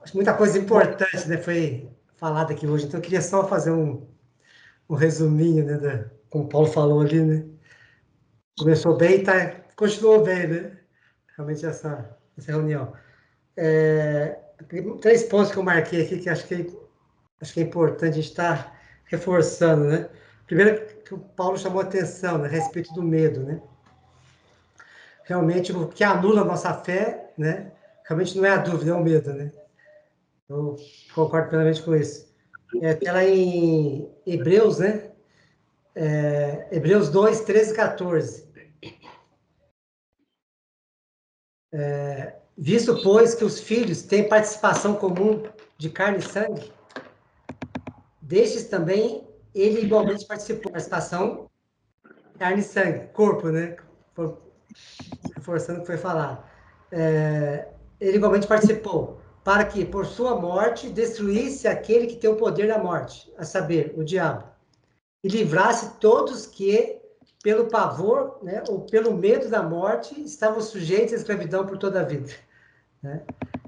acho que muita coisa importante, né, foi falada aqui hoje, então eu queria só fazer um resuminho, né, como o Paulo falou ali, né? Começou bem e continuou bem, né? Realmente essa reunião. Tem 3 pontos que eu marquei aqui que acho que é importante a gente estar reforçando, né? Primeiro, que o Paulo chamou atenção, né, a respeito do medo, né? Realmente, o que anula a nossa fé, né? Realmente não é a dúvida, é o medo, né? Eu concordo plenamente com isso. Tem lá em Hebreus, né? Hebreus 2, 13 e 14. Visto, pois, que os filhos têm participação comum de carne e sangue, destes também ele igualmente participou. Participação, carne e sangue, corpo, né? Reforçando o que foi falado. Ele igualmente participou, para que, por sua morte, destruísse aquele que tem o poder da morte, a saber, o diabo, e livrasse todos que, pelo pavor, né, ou pelo medo da morte, estavam sujeitos à escravidão por toda a vida. Né?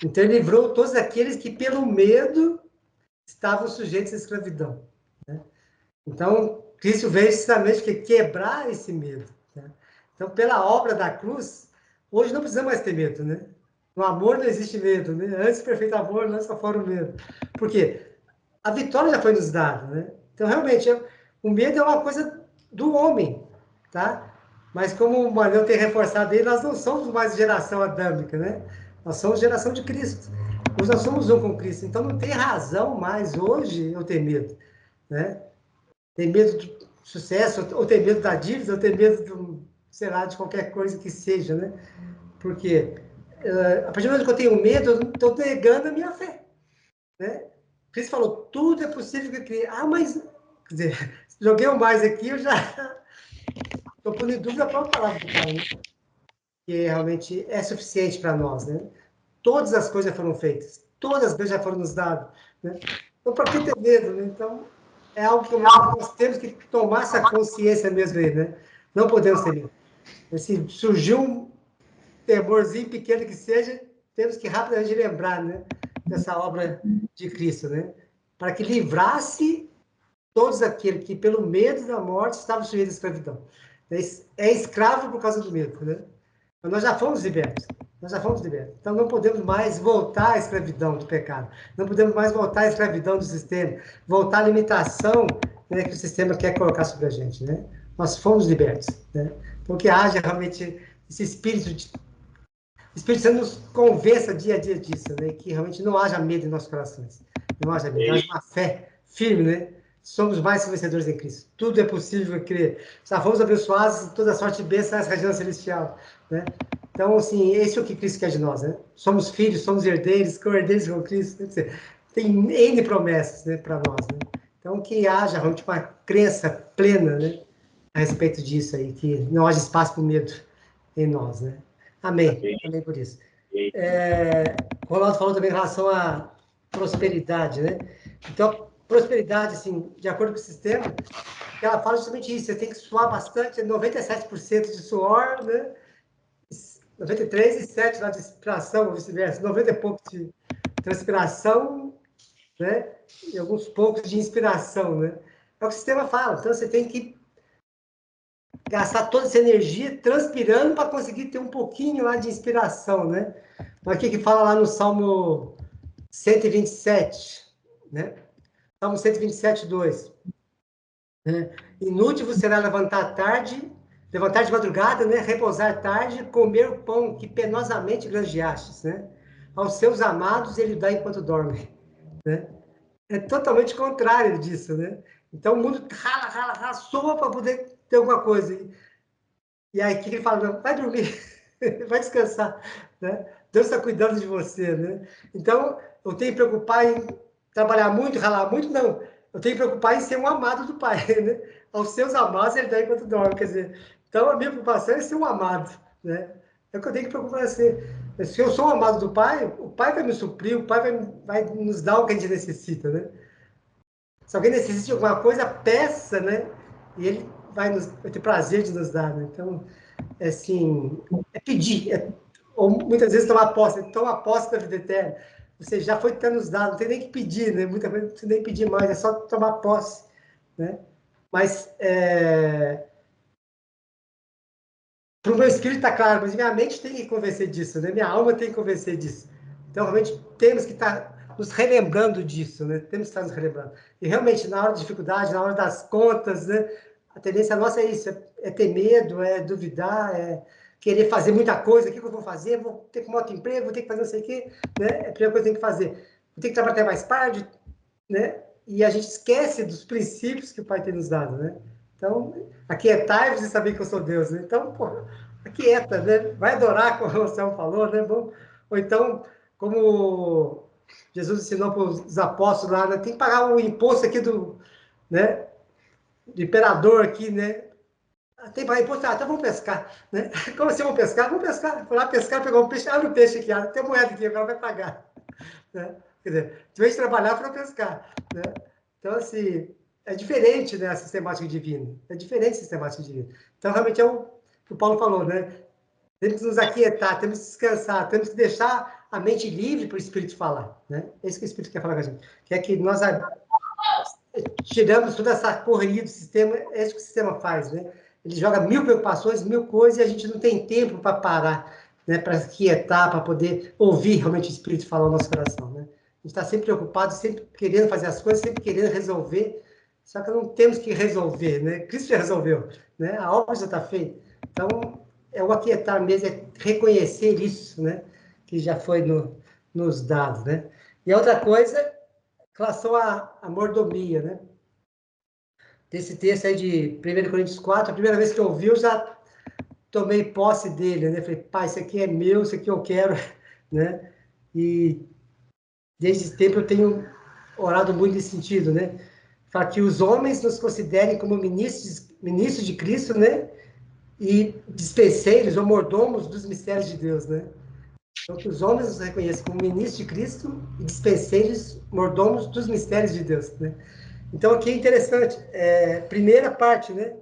Então, ele livrou todos aqueles que, pelo medo, estavam sujeitos à escravidão. Né? Então, Cristo veio justamente quebrar esse medo. Né? Então, pela obra da cruz, hoje não precisamos mais ter medo, né? No amor não existe medo, né? Antes do perfeito amor, lança fora o medo. Por quê? A vitória já foi nos dada, né? Então, realmente, o medo é uma coisa do homem, tá? Mas como o Manel tem reforçado aí, nós não somos mais geração adâmica, né? Nós somos geração de Cristo. Hoje nós somos um com Cristo. Então, não tem razão mais hoje eu ter medo, né? Tem medo do sucesso, ou tem medo da dívida, ou tem medo do, sei lá, de qualquer coisa que seja, né? Porque a partir do momento que eu tenho medo, eu estou negando a minha fé, né? Cristo falou, tudo é possível que eu crie. Ah, mas, quer dizer, joguei o mais aqui, eu já estou pondo em dúvida a própria palavra do Pai, né? Que realmente é suficiente para nós, né? Todas as coisas foram feitas, todas as coisas já foram nos dadas, né? Então, para que ter medo, né? Então, é algo que nós temos que tomar essa consciência mesmo aí, né? Não podemos ter medo. Se surgiu um temorzinho pequeno que seja, temos que rapidamente lembrar, né? Dessa obra de Cristo, né? Para que livrasse todos aqueles que, pelo medo da morte, estavam sujeitos à escravidão. É escravo por causa do medo, né? Mas nós já fomos libertos. Nós já fomos libertos. Então não podemos mais voltar à escravidão do pecado. Não podemos mais voltar à escravidão do sistema. Voltar à limitação, né, que o sistema quer colocar sobre a gente, né? Nós fomos libertos, né? Então que haja realmente esse espírito de... O Espírito Santo nos convença dia a dia disso, né? Que realmente não haja medo em nossos corações. Não haja medo, haja uma fé firme, né? Somos mais que vencedores em Cristo. Tudo é possível crer. Já fomos abençoados, toda sorte de bênção nessa região celestial, né? Então, assim, esse é o que Cristo quer de nós, né? Somos filhos, somos herdeiros, co-herdeiros com Cristo. Quer dizer, tem N promessas, né, para nós, né? Então, que haja realmente uma crença plena, né, a respeito disso aí, que não haja espaço para o medo em nós, né? Amém. Amém por isso. O Ronaldo falou também em relação à prosperidade, né? Então, prosperidade, assim, de acordo com o sistema, ela fala justamente isso, você tem que suar bastante, 97% de suor, né? 93,7% lá de inspiração, ou vice-versa, 90 e pouco de transpiração, né? E alguns poucos de inspiração, né? É o que o sistema fala. Então, você tem que gastar toda essa energia transpirando para conseguir ter um pouquinho lá de inspiração, né? Mas o que fala lá no Salmo 127, né? Salmo 127, 2. Né? Inútil você será levantar de madrugada, né? Repousar tarde, comer o pão que penosamente granjeastes, né? Aos seus amados ele dá enquanto dorme, né? É totalmente contrário disso, né? Então o mundo rala, rala, rala, soa para poder ter alguma coisa. E aí, o que ele fala? Não, vai dormir, vai descansar, né? Deus está cuidando de você, né? Então, eu tenho que preocupar em trabalhar muito, ralar muito? Não. Eu tenho que preocupar em ser um amado do Pai, né? Aos seus amados ele dá enquanto dorme, quer dizer. Então, a minha preocupação é ser um amado, né? É o que eu tenho que preocupar ser. Se eu sou um amado do Pai, o Pai vai me suprir, o Pai vai nos dar o que a gente necessita, né? Se alguém necessita de alguma coisa, peça, né? E ele vai ter prazer de nos dar, né? Então, assim, é pedir, ou muitas vezes tomar posse da vida eterna. Você já foi tendo os dados, não tem nem que pedir, né? Muita coisa não precisa nem pedir mais, é só tomar posse, né? Mas para o meu espírito está claro, mas minha mente tem que convencer disso, né? Minha alma tem que convencer disso. Então, realmente, temos que estar nos relembrando disso, né? Temos que estar nos relembrando. E, realmente, na hora de dificuldade, na hora das contas, né? A tendência nossa é isso, é ter medo, é duvidar, é querer fazer muita coisa. O que eu vou fazer? Vou ter que um outro emprego, vou ter que fazer não sei o quê, né? É a primeira coisa que tem que fazer. Vou ter que trabalhar até mais tarde, né? E a gente esquece dos princípios que o Pai tem nos dado, né? Então, aquietai-vos e saber que eu sou Deus, né? Então, pô, aquieta, né? Vai adorar, como o Anselmo falou, né? Ou então, como Jesus ensinou para os apóstolos lá, né? Tem que pagar o imposto aqui né? Do imperador aqui, né? Tem que pagar imposto, então vamos pescar, né? Como assim vamos pescar? Vamos pescar. Foi lá pescar, pegou um peixe, abre o peixe aqui, tem moeda aqui, agora vai pagar. Né? Quer dizer, tu vez trabalhar para pescar, né? Então, assim, é diferente, né, a sistemática divina. É diferente a sistemática divina. Então, realmente, é o que o Paulo falou, né? Temos que nos aquietar, temos que descansar, temos que deixar a mente livre para o Espírito falar, né? É isso que o Espírito quer falar com a gente. Quer que nós tiramos toda essa correria do sistema, é isso que o sistema faz, né? Ele joga 1000 preocupações, 1000 coisas, e a gente não tem tempo para parar, né? Para quietar, para poder ouvir realmente o Espírito falar no nosso coração, né? A gente está sempre preocupado, sempre querendo fazer as coisas, sempre querendo resolver, só que não temos que resolver, né? Cristo já resolveu, né? A obra já está feita. Então, é o aquietar mesmo, é reconhecer isso, né? Que já foi nos dados, né? E a outra coisa, em relação à mordomia, né? Desse texto aí de 1 Coríntios 4, a primeira vez que eu ouvi, eu já tomei posse dele, né? Falei, pai, isso aqui é meu, isso aqui eu quero, né? E desde esse tempo eu tenho orado muito nesse sentido, né? Para que os homens nos considerem como ministros de Cristo, né? E dispenseiros ou mordomos dos mistérios de Deus, né? Então, que os homens nos reconheçam como ministros de Cristo e dispenseiros, mordomos dos mistérios de Deus, né? Então, aqui é interessante, primeira parte, né?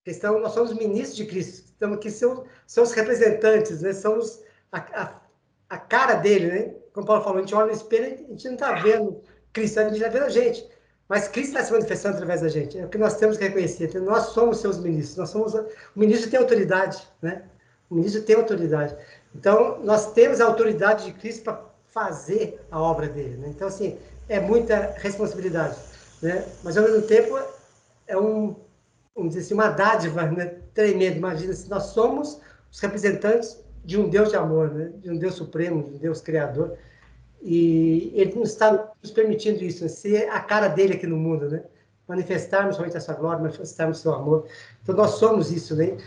Questão, nós somos ministros de Cristo, estamos aqui, são os representantes, né? Somos a cara dele, né? Como Paulo falou, a gente olha no espelho, a gente não está vendo Cristo, a gente está vendo a gente. Mas Cristo está se manifestando através da gente. É o que nós temos que reconhecer. Nós somos seus ministros. O ministro tem autoridade, né? O ministro tem autoridade. Então, nós temos a autoridade de Cristo para fazer a obra dele, né? Então, assim, é muita responsabilidade, né? Mas, ao mesmo tempo, é vamos dizer assim, uma dádiva, né? Tremenda. Imagina, se nós somos os representantes de um Deus de amor, né? De um Deus supremo, de um Deus criador. E ele nos está nos permitindo isso, né? Ser a cara dele aqui no mundo, né? Manifestarmos realmente essa glória, manifestarmos seu amor. Então, nós somos isso, né?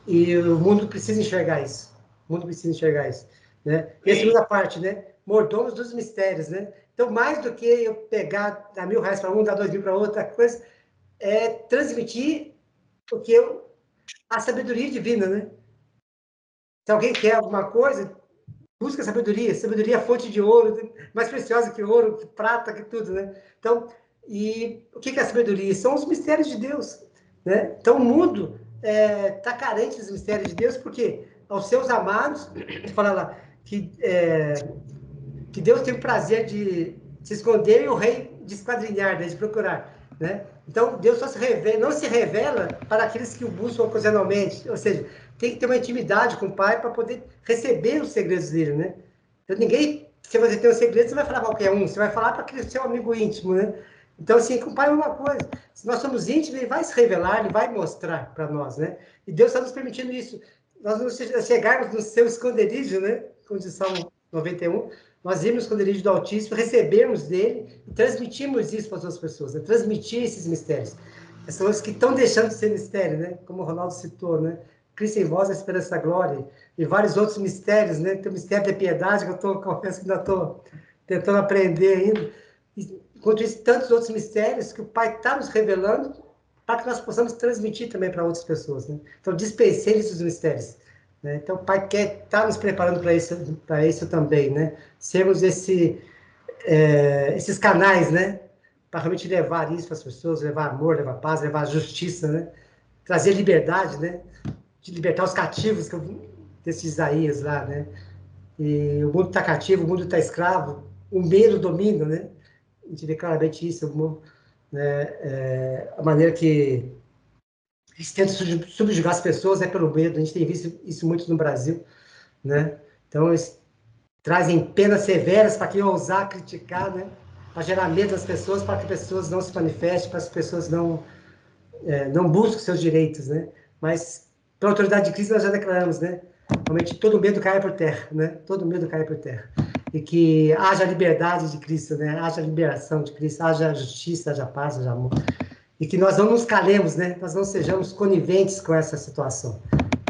E o mundo precisa enxergar isso. O mundo precisa enxergar isso, né? E a segunda parte, né? Mordomos dos mistérios, né? Então, mais do que eu pegar, dar R$1.000 para um, dar 2.000 para outra coisa, é transmitir o que a sabedoria divina, né? Se alguém quer alguma coisa, busca sabedoria. Sabedoria é fonte de ouro, mais preciosa que ouro, que prata, que tudo, né? Então, e o que é a sabedoria? São os mistérios de Deus, né? Então, o mundo está carente dos mistérios de Deus, porque aos seus amados, fala lá, que Deus tem o prazer de se esconder e o rei de esquadrinhar, de procurar, né? Então, Deus só não se revela para aqueles que o buscam ocasionalmente, ou seja, tem que ter uma intimidade com o Pai para poder receber os segredos dele, né? Então, se você tem um segredo, você vai falar qualquer um, você vai falar para aquele seu amigo íntimo, né? Então, assim, com o Pai é uma coisa. Se nós somos íntimos, ele vai se revelar, ele vai mostrar para nós, né? E Deus está nos permitindo isso. Nós não chegarmos no seu esconderijo, né? Como diz Salmo 91, nós irmos no esconderijo do Altíssimo, recebermos dele e transmitirmos isso para as outras pessoas, né? Transmitir esses mistérios. Essas coisas que estão deixando de ser mistério, né? Como o Ronaldo citou, né? Cristo em vós, a esperança da glória, e vários outros mistérios, né? Tem o mistério da piedade, que confesso que ainda estou tentando aprender ainda. Enquanto isso, tantos outros mistérios que o Pai está nos revelando para que nós possamos transmitir também para outras pessoas, né? Então, dispensei esses mistérios, né? Então, o Pai está nos preparando para isso também, né? Sermos esses canais, né? Para realmente levar isso para as pessoas, levar amor, levar paz, levar justiça, né? Trazer liberdade, né? De libertar os cativos, desse Isaías lá, né? E o mundo está cativo, o mundo está escravo, o medo domina, né? A gente vê claramente isso, né? A maneira que eles tentam subjugar as pessoas é pelo medo. A gente tem visto isso muito no Brasil, né? Então, eles trazem penas severas para quem ousar criticar, né? Para gerar medo nas pessoas, para que as pessoas não se manifestem, para que as pessoas não busquem seus direitos, né? Mas, pela autoridade de Cristo, nós já declaramos, né? Realmente, todo medo cai por terra, né? Todo medo cai por terra. E que haja liberdade de Cristo, né? Haja liberação de Cristo, haja justiça, haja paz, haja amor. E que nós não nos calemos, né? Nós não sejamos coniventes com essa situação.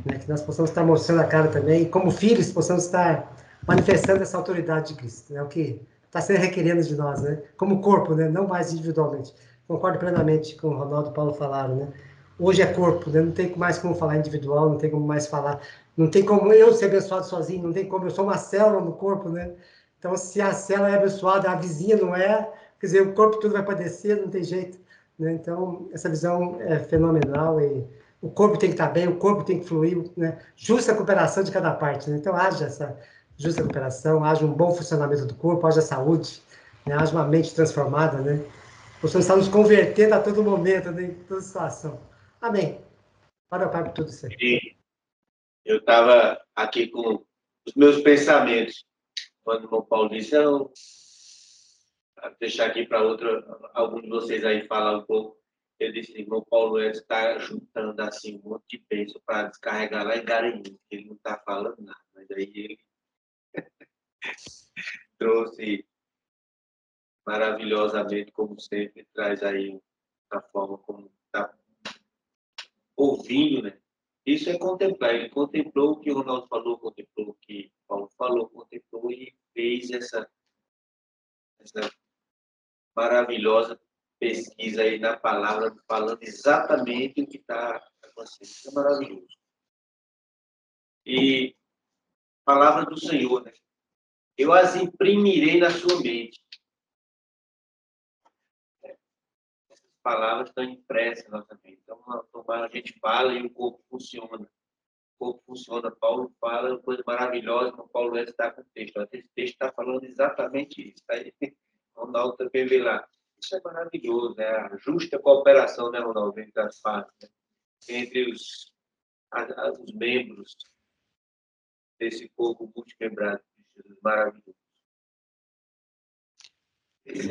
Né? Que nós possamos estar mostrando a cara também, e como filhos, possamos estar manifestando essa autoridade de Cristo. É, né? O que está sendo requerendo de nós, né? Como corpo, né? Não mais individualmente. Concordo plenamente com o Ronaldo e o Paulo falaram, né? Hoje é corpo, né? Não tem mais como falar individual, não tem como mais falar, não tem como eu ser abençoado sozinho, não tem como, eu sou uma célula no corpo, né? Então, se a célula é abençoada, a vizinha não é, quer dizer, o corpo tudo vai padecer, não tem jeito, né? Então, essa visão é fenomenal e o corpo tem que estar bem, o corpo tem que fluir, né? Justa cooperação de cada parte, né? Então, haja essa justa cooperação, haja um bom funcionamento do corpo, haja saúde, né? Haja uma mente transformada, né? Possamos estar nos convertendo a todo momento, né? Em toda situação. Amém. Para o Pai por tudo isso aí. E eu estava aqui com os meus pensamentos, quando o irmão Paulo disse, não, vou deixar aqui para algum de vocês aí falar um pouco. Ele disse, irmão Paulo está juntando assim um monte de bênção para descarregar lá em Garanhuns. Ele não está falando nada, mas aí ele trouxe maravilhosamente, como sempre, traz aí a forma como está ouvindo, né? Isso é contemplar. Ele contemplou o que o Ronaldo falou, contemplou o que o Paulo falou, contemplou e fez essa maravilhosa pesquisa aí na palavra, falando exatamente o que está acontecendo. Isso é maravilhoso. E palavra do Senhor, né? Eu as imprimirei na sua mente. Essas palavras estão impressas na nossa mente. Então, a gente fala e o corpo funciona. O corpo funciona. Paulo fala coisa maravilhosa, como Paulo está com o texto. Esse texto está falando exatamente isso. Tá? Ronaldo também vê lá. Isso é maravilhoso, né? A justa cooperação, né, Ronaldo, entre as partes, né? Entre os membros desse corpo multimembrado. Maravilhoso.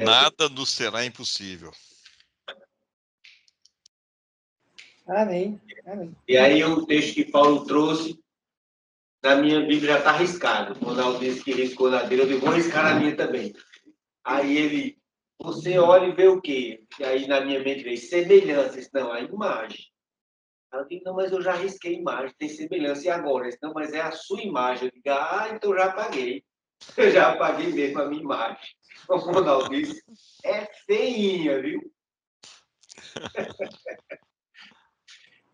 Nada nos será impossível. Amém. Amém. E aí o texto que Paulo trouxe, na minha Bíblia já está riscado. O Ronaldo disse que riscou na dele, eu digo, vou riscar na minha também. Aí ele, você olha e vê o quê? E aí na minha mente veio semelhança. Disse, não, a imagem. Eu digo, não, mas eu já risquei a imagem, tem semelhança. E agora? Disse, não, mas é a sua imagem. Eu digo, então já apaguei. Eu já apaguei mesmo a minha imagem. O Ronaldo disse, é feinha, viu?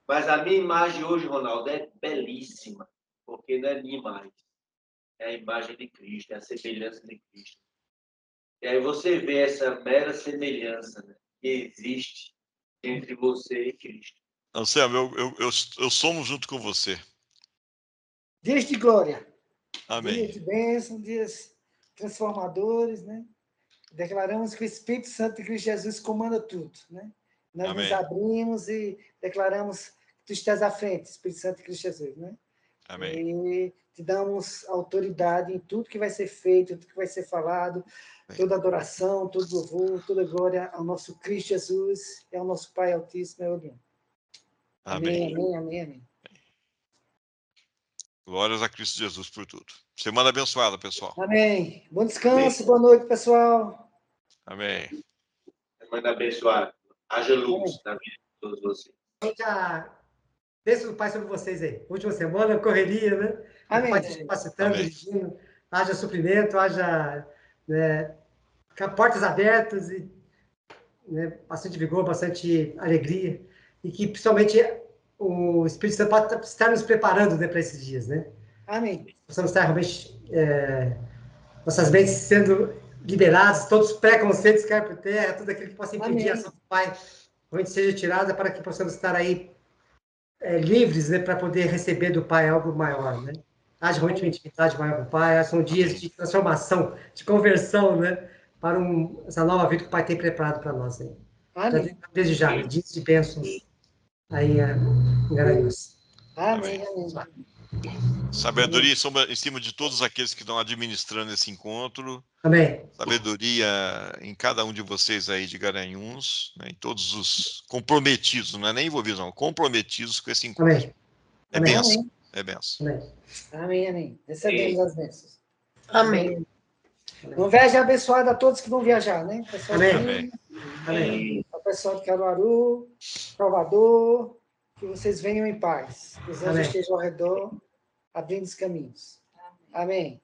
Mas a minha imagem hoje, Ronaldo, é belíssima, porque não é minha imagem. É a imagem de Cristo, é a semelhança de Cristo. E aí você vê essa mera semelhança, né, que existe entre você e Cristo. Anselmo, eu somo junto com você. Dias de glória. Amém. Dias de bênção, dias transformadores, né? Declaramos que o Espírito Santo de Cristo Jesus comanda tudo, né? Nós Amém. nos abrimos e declaramos que tu estás à frente, Espírito Santo de Cristo Jesus, né? Amém. E te damos autoridade em tudo que vai ser feito, tudo que vai ser falado, Amém. toda adoração, todo louvor, toda glória ao nosso Cristo Jesus e ao nosso Pai Altíssimo e Olimpo. Amém, amém, amém, amém. Glórias a Cristo Jesus por tudo. Semana abençoada, pessoal. Amém. Bom descanso, boa noite, pessoal. Amém. Semana abençoada. Haja luz na vida de todos vocês. Bênção do Pai sobre vocês aí. Última semana, correria, né? Amém. O Pai te capacitando, dirigindo. Haja suprimento, haja, né, portas abertas e, né, bastante vigor, bastante alegria. E que, principalmente, o Espírito Santo pode estar nos preparando, né, para esses dias, né? Amém. Possamos estar realmente, nossas mentes sendo liberadas, todos os preconceitos caem por terra, tudo aquilo que possa impedir a ação do Pai, realmente seja tirada para que possamos estar aí livres, né, para poder receber do Pai algo maior, né? haja muito intimidade maior com o Pai. São dias de transformação, de conversão, né? Para essa nova vida que o Pai tem preparado para nós. Aí. Amém. Então, desde já, né? Dias de bênçãos aí em Garanhuns. Amém. Amém. Sabedoria em cima de todos aqueles que estão administrando esse encontro. Amém. Sabedoria em cada um de vocês aí de Garanhuns, né, em todos os comprometidos, não é nem envolvidos, não, comprometidos com esse encontro. Amém. É Amém. benção. Amém. É benção. Amém. Amém, amém. Recebemos as bênçãos. Amém. Uma viagem abençoada a todos que vão viajar, né? Pessoal Amém. Amém. o pessoal de Caruaru, Salvador, que vocês venham em paz. Que os anjos Amém. estejam ao redor, abrindo os caminhos. Amém.